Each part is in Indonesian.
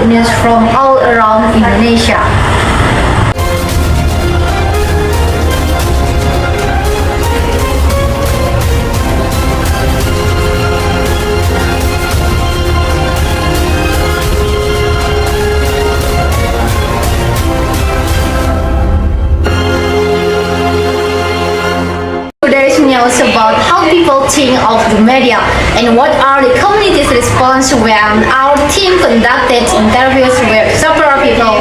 good news from all around Indonesia. Today's news about how people think of the media and what are the community's response when our team conducted interviews with several people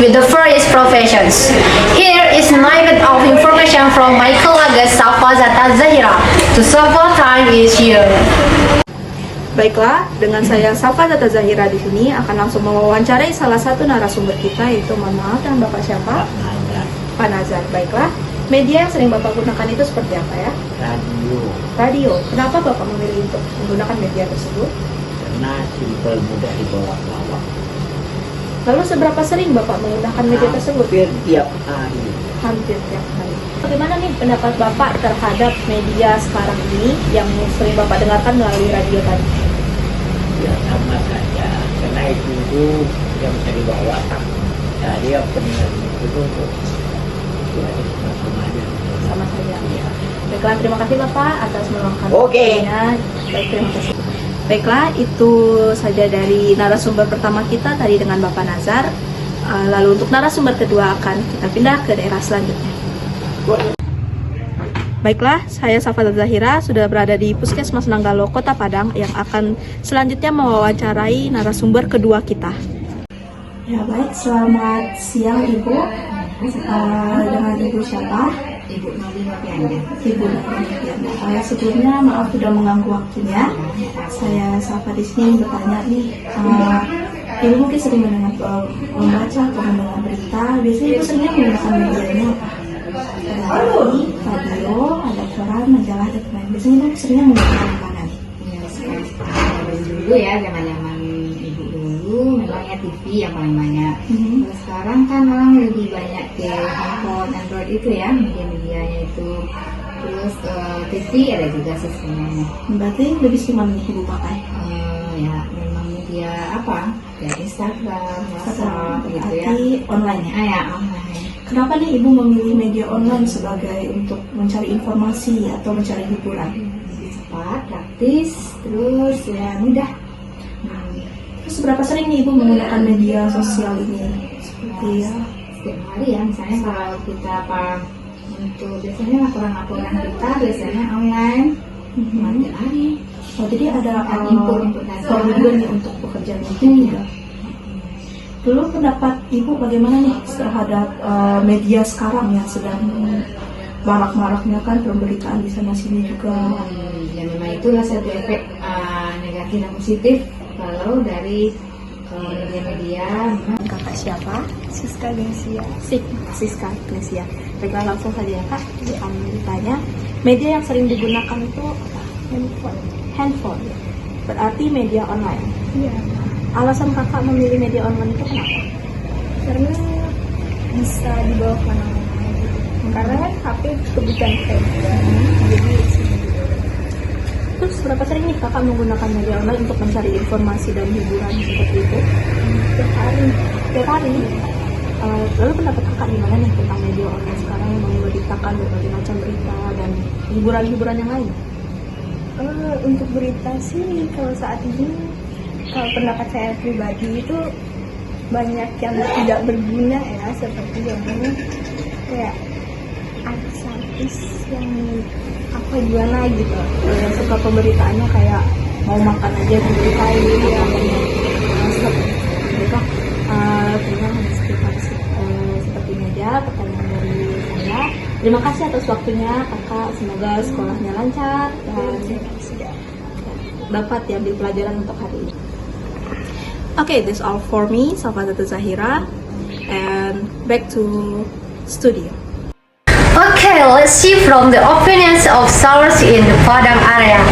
with the various professions. Here is a nugget of information from my colleague Safa Zata Zahira. To Safa, time is here. Baiklah, dengan saya Safa Zata Zahira di sini akan langsung mewawancarai salah satu narasumber kita, yaitu mohon maaf dan Bapak siapa? Pak Nazar. Baiklah, media yang sering Bapak gunakan itu seperti apa ya? Radio, Radio. Kenapa Bapak memilih untuk menggunakan media tersebut? karena simpel, mudah dibawa-bawa. Lalu seberapa sering Bapak menggunakan media tersebut? Hampir tiap hari. Hampir tiap hari. Bagaimana nih pendapat Bapak terhadap media sekarang ini yang sering Bapak dengarkan melalui radio tadi? Ya sama saja, karena itu yang bisa dibawa tak. Jadi yang penting itu ya, sama aja. Sama saja. Baiklah, terima kasih Bapak atas meluangkan Oke. waktunya. Baik, terima kasih. Baiklah, itu saja dari narasumber pertama kita tadi dengan Bapak Nazar. Lalu untuk narasumber kedua akan kita pindah ke daerah selanjutnya. Baiklah, saya Safa Zahira sudah berada di Puskesmas Nanggalo, Kota Padang yang akan selanjutnya mewawancarai narasumber kedua kita. Ya baik, selamat siang Ibu. Dengan Ibu siapa? Ibu Novi Novianda. Ibu Novianda. Sebelumnya maaf sudah mengganggu waktunya. Saya Safa di sini bertanya nih, Ibu mungkin sering membaca atau mendengar berita. Biasanya Ibu seringnya menggunakan medianya apa? Ada TV, radio, ada koran, majalah, dan lain. Biasanya Ibu seringnya menggunakan mana nih? Ya, sekarang dulu ya, zaman-zaman ibu dulu memangnya TV yang paling banyak. Kalau sekarang kan orang lebih banyak ke handphone, Android itu ya, media-medianya itu. Terus TV ada juga sistemnya. Berarti lebih sering mana nih Ibu pakai? Ya, memang media apa? Ya Instagram, WhatsApp gitu ya. Berarti online ya? Ya, online. Kenapa nih Ibu memilih media online sebagai untuk mencari informasi atau mencari hiburan? Cepat, praktis, terus ya mudah. Terus seberapa sering nih Ibu menggunakan media sosial ini? Seperti ya? Setiap hari ya, misalnya kalau kita untuk biasanya laporan-laporan kita biasanya online, tiap hari. Oh, jadi ada input data. juga nih untuk pekerjaan itu juga. Dulu pendapat Ibu bagaimana nih terhadap media sekarang yang sedang marak-maraknya kan pemberitaan di sana sini juga. Ya memang itulah satu efek negatif dan positif kalau dari media-media. Kakak siapa? Siska Gesia. Siska Glesia. Baiklah, langsung saja ya Kak, ditanya. Media yang sering digunakan itu apa? Handphone. Berarti media online. Iya, Alasan Kakak memilih media online itu kenapa? karena bisa dibawa kemana-mana gitu. Karena kan HP kebutuhan saya. Jadi Terus berapa sering nih Kakak menggunakan media online untuk mencari informasi dan hiburan seperti itu? tiap hari Tiap hari. Lalu pendapat Kakak gimana nih tentang media online sekarang yang memberitakan berbagai macam berita dan hiburan-hiburan yang lain? untuk berita sih kalau saat ini, kalau pendapat saya pribadi itu banyak yang tidak berguna ya, seperti yang ini kayak artis yang apa gimana gitu, Yang suka pemberitaannya kayak mau makan aja diberitain gitu ya. Mereka terima sepertinya aja pertanyaan dari saya. Terima kasih atas waktunya Kakak, semoga sekolahnya lancar dan dapat diambil pelajaran untuk hari ini. Okay, that's all for me, Safa Zahira, and back to studio. Okay, let's see from the opinions of sellers in the Padang area.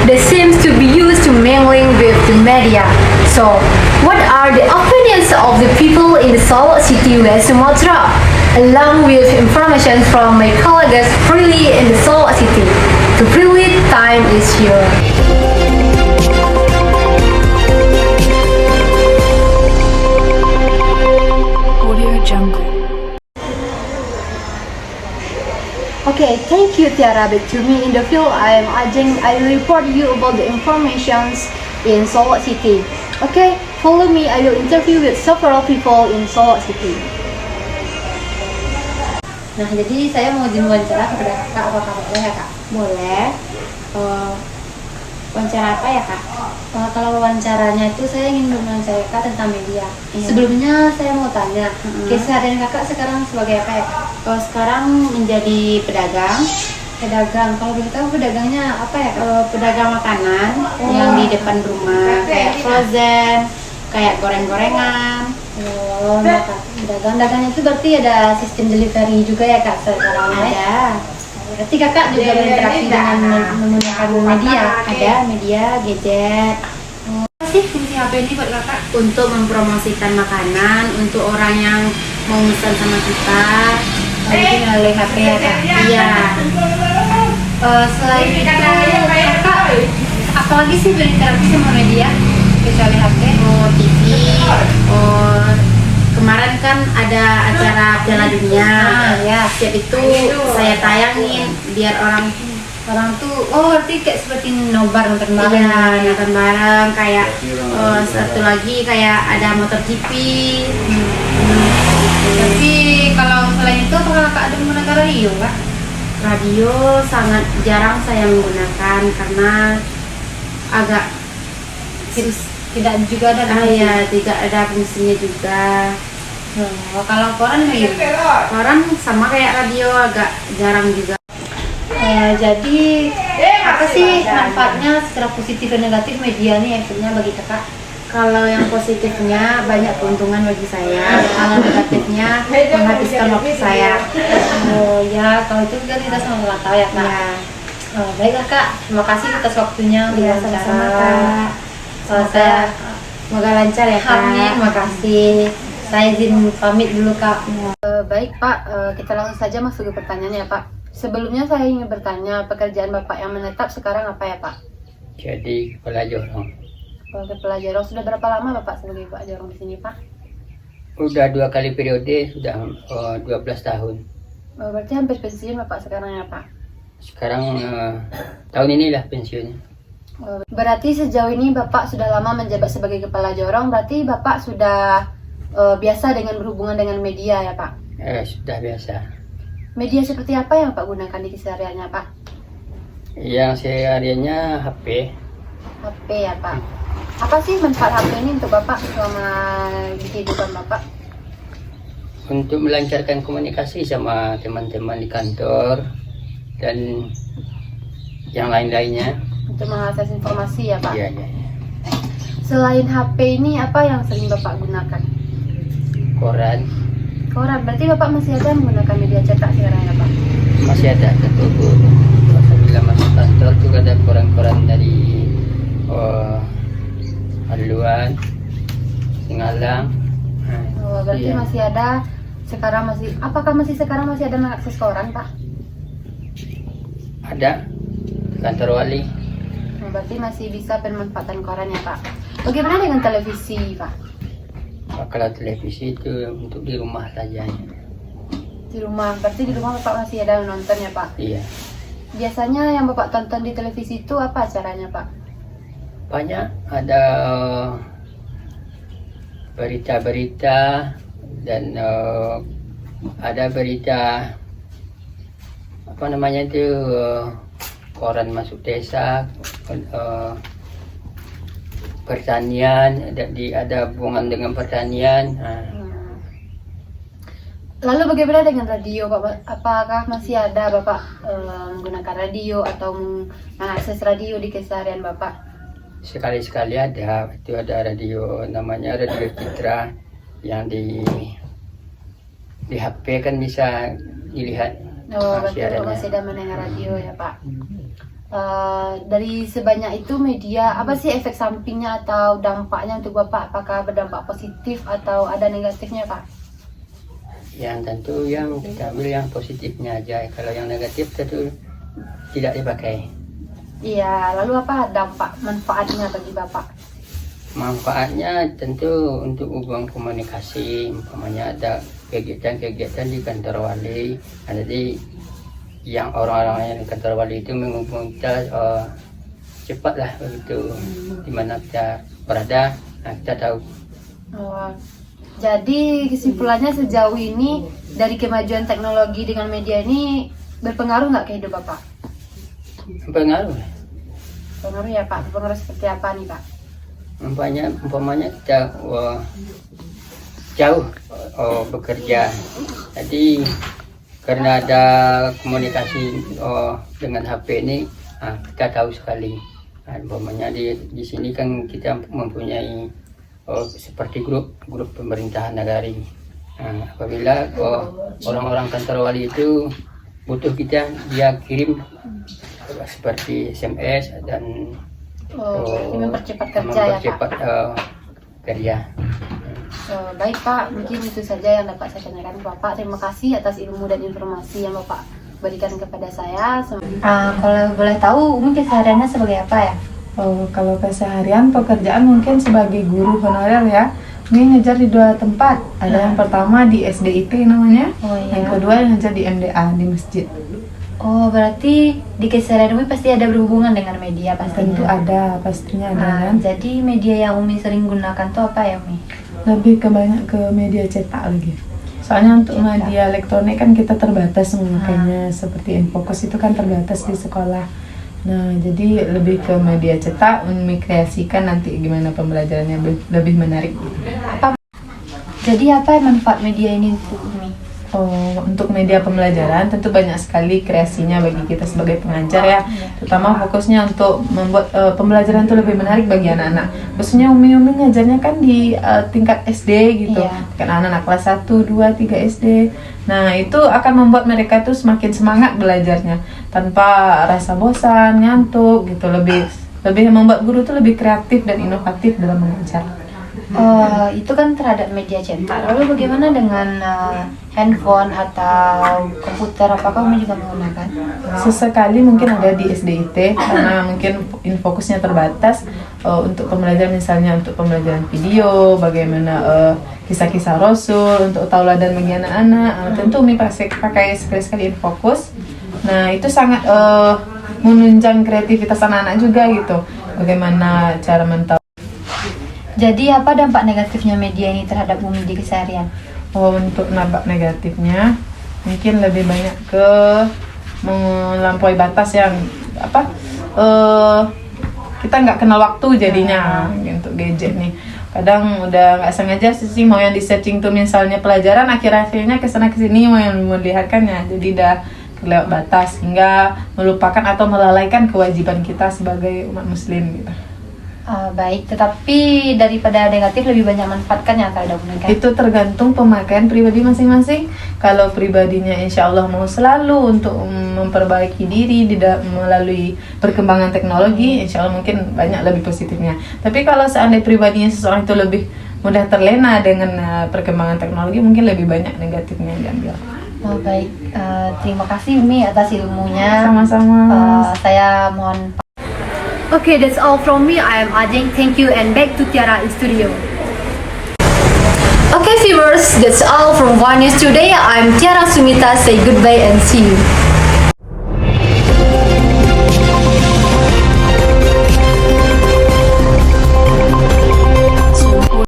They seem to be used to mingling with the media. So, what are the opinions of the people in the Solo City, West Sumatra? Along with information from my colleagues Prilly in the Solo City. To Prilly, time is here. Okay, thank you Tiara. But to me in the field, I am Ajeng. I will report you about the informations in Solok City. Okay, follow me. I will interview with several people in Solok City. Nah, jadi saya mau izin wawancara kepada kakak. Apakah boleh ya kak? Boleh. Wawancara apa ya kak? Kalau wawancaranya itu saya ingin mewawancarai kakak tentang media. Iya. Sebelumnya saya mau tanya, keseharian kakak sekarang sebagai apa ya kak? Kalau sekarang menjadi pedagang. Pedagang. Kalau boleh tahu pedagangnya apa ya kak? Pedagang makanan yang di depan rumah kayak frozen, kayak goreng-gorengan. Oh, nah, kak. Dagang-dagangnya itu berarti ada sistem delivery juga ya kak secara online? Ada. Berarti kakak juga berinteraksi dengan menggunakan media? Ada media, gadget. Apa sih fungsi HP ini buat kakak? Untuk mempromosikan makanan untuk orang yang mau pesan sama kita. Jadi melalui HP ya kak? Iya. Selain itu kakak apalagi sih berinteraksi sama media kecuali HP? Oh, TV. Oh, kemarin kan ada acara Piala Dunia. Ya. Setiap itu saya tayangin biar orang tuh berarti kayak seperti nobar nonton bareng. iya nonton bareng kayak satu lagi kayak ada motor GP. Tapi kalau selain itu apakah kakak ada menggunakan radio kak? Radio sangat jarang saya menggunakan karena agak Tidak juga ada ya tidak ada fungsinya juga. Kalau koran gimana? Koran sama kayak radio agak jarang juga. Jadi apa sih manfaatnya secara positif dan negatif media nih efeknya bagi kakak? Kalau yang positifnya banyak keuntungan bagi saya, kalau negatifnya menghabiskan waktu saya. Oh ya, kalau itu kan kita sama tahu ya kak. Ya, Baiklah kak, terima kasih atas waktunya. ya sama-sama kak. Semoga lancar ya kak. Amin, makasih. Saya izin pamit dulu kak. Baik pak, kita langsung saja masuk ke pertanyaannya ya pak. Sebelumnya saya ingin bertanya, pekerjaan bapak yang menetap sekarang apa ya pak? Jadi kepala jorong. Sebagai pelajar, sudah berapa lama bapak sebagai pak jorong di sini pak? Udah 2 kali periode, sudah 12 tahun. Berarti hampir pensiun bapak sekarang ya pak? Sekarang tahun inilah pensiunnya. Berarti sejauh ini bapak sudah lama menjabat sebagai kepala jorong, berarti bapak sudah biasa dengan berhubungan dengan media ya pak? Sudah biasa. Media seperti apa yang bapak gunakan di kesehariannya pak? Yang sehariannya HP. HP ya pak. Apa sih manfaat HP ini untuk bapak selama di kehidupan bapak? Untuk melancarkan komunikasi sama teman-teman di kantor dan yang lain-lainnya. Untuk mengakses informasi ya pak? Iya, iya. Selain HP ini apa yang sering bapak gunakan? Koran Koran, berarti bapak masih ada menggunakan media cetak sekarang ya pak? masih ada, tentu Bu. Apabila masuk kantor juga ada koran-koran dari Haluan, Singalang. Berarti Iya. masih ada sekarang apakah sekarang masih ada mengakses koran pak? Ada kantor wali. Berarti masih bisa pemanfaatan koran ya pak. Bagaimana dengan televisi pak? Kalau televisi itu untuk di rumah saja. Di rumah, berarti di rumah bapak masih ada nonton ya pak? Iya. Biasanya yang bapak tonton di televisi itu apa acaranya pak? Banyak, ada berita-berita dan ada berita apa namanya itu koran masuk desa, pertanian, ada hubungan dengan pertanian. Lalu bagaimana dengan radio Pak? Apakah masih ada Bapak menggunakan radio atau mengakses radio di keseharian Bapak? Sekali-sekali ada, itu ada radio namanya Radio Citra yang di HP kan bisa dilihat. Berarti siarannya. Bapak masih ada mendengar radio ya Pak? Dari sebanyak itu media, apa sih efek sampingnya atau dampaknya untuk Bapak? Apakah berdampak positif atau ada negatifnya Pak? Yang tentu yang kita ambil yang positifnya aja, kalau yang negatif tentu tidak dipakai. Iya, lalu apa dampak manfaatnya bagi Bapak? Manfaatnya tentu untuk hubungan komunikasi, umpamanya ada kegiatan-kegiatan di kantor wali, jadi yang orang-orang yang kantor wali itu menghubungi kita cepatlah begitu, di mana kita berada, nah kita tahu. Oh, jadi kesimpulannya sejauh ini dari kemajuan teknologi dengan media ini berpengaruh nggak ke hidup Bapak? Pengaruh. Pengaruh ya Pak, pengaruh seperti apa nih Pak? Umpamanya kita jauh bekerja, jadi karena ada komunikasi dengan HP ini, kita tahu sekali. Umpamanya di sini kan kita mempunyai seperti grup pemerintahan negari. Apabila orang-orang kantor wali itu butuh kita, dia kirim seperti SMS dan mempercepat kerja ya Pak. Kerja. Baik Pak, mungkin itu saja yang dapat saya tanyakan ke Bapak. Terima kasih atas ilmu dan informasi yang Bapak berikan kepada saya. Kalau boleh tahu, Umi kesehariannya sebagai apa ya? Oh, kalau keseharian pekerjaan mungkin sebagai guru honorer ya. Ini ngajar di 2 tempat. Ada yang pertama di SDIP namanya, yang kedua yang ngajar di MDA di masjid. Oh, berarti di keseharian Umi pasti ada berhubungan dengan media pastinya. Tentu ada, pastinya ada kan. Jadi media yang Umi sering gunakan tuh apa ya Umi? Lebih banyak ke media cetak lagi. Soalnya untuk media elektronik kan kita terbatas memakainya, seperti Infocus itu kan terbatas di sekolah. Nah, jadi lebih ke media cetak, Umi kreasikan nanti gimana pembelajarannya lebih menarik. Jadi apa manfaat media ini untuk Umi? Oh, untuk media pembelajaran tentu banyak sekali kreasinya bagi kita sebagai pengajar ya. Terutama fokusnya untuk membuat pembelajaran itu lebih menarik bagi anak-anak. Khususnya Umi ngajarnya kan di tingkat SD gitu. Kan anak-anak kelas 1, 2, 3 SD. Nah, itu akan membuat mereka tuh semakin semangat belajarnya tanpa rasa bosan, ngantuk gitu. Lebih membuat guru tuh lebih kreatif dan inovatif dalam mengajar. Itu kan terhadap media cetak. Lalu bagaimana dengan handphone atau komputer? Apakah Umi juga menggunakan? Sesekali mungkin ada di SDIT karena mungkin fokusnya terbatas untuk pembelajaran, misalnya untuk pembelajaran video, bagaimana kisah-kisah Rasul, untuk tauladan bagi anak-anak. Tentu Umi pakai sekali-sekali Infocus. Nah, itu sangat menunjang kreativitas anak-anak juga gitu. Bagaimana cara mentau. Jadi apa dampak negatifnya media ini terhadap Umi di keseharian? Untuk dampak negatifnya mungkin lebih banyak ke melampaui batas yang kita nggak kenal waktu jadinya untuk gadget nih. Kadang udah nggak sengaja sih mau yang di setting tuh misalnya pelajaran, akhir-akhirnya kesana kesini mau yang melihatkannya, jadi udah kelewat batas hingga melupakan atau melalaikan kewajiban kita sebagai umat muslim gitu. Baik, tetapi daripada negatif lebih banyak manfaatkan yang terhadap Umi kan? Itu tergantung pemakaian pribadi masing-masing. Kalau pribadinya insya Allah mau selalu untuk memperbaiki diri melalui perkembangan teknologi, insya Allah mungkin banyak lebih positifnya. Tapi kalau seandainya pribadinya seseorang itu lebih mudah terlena dengan perkembangan teknologi, mungkin lebih banyak negatifnya yang diambil. Baik, terima kasih Umi atas ilmunya. Sama-sama. Saya mohon. Okay, that's all from me. I am Ajeng. Thank you, and back to Tiara in studio. Okay, viewers, that's all from One News today. I'm Tiara Sumita. Say goodbye and see you.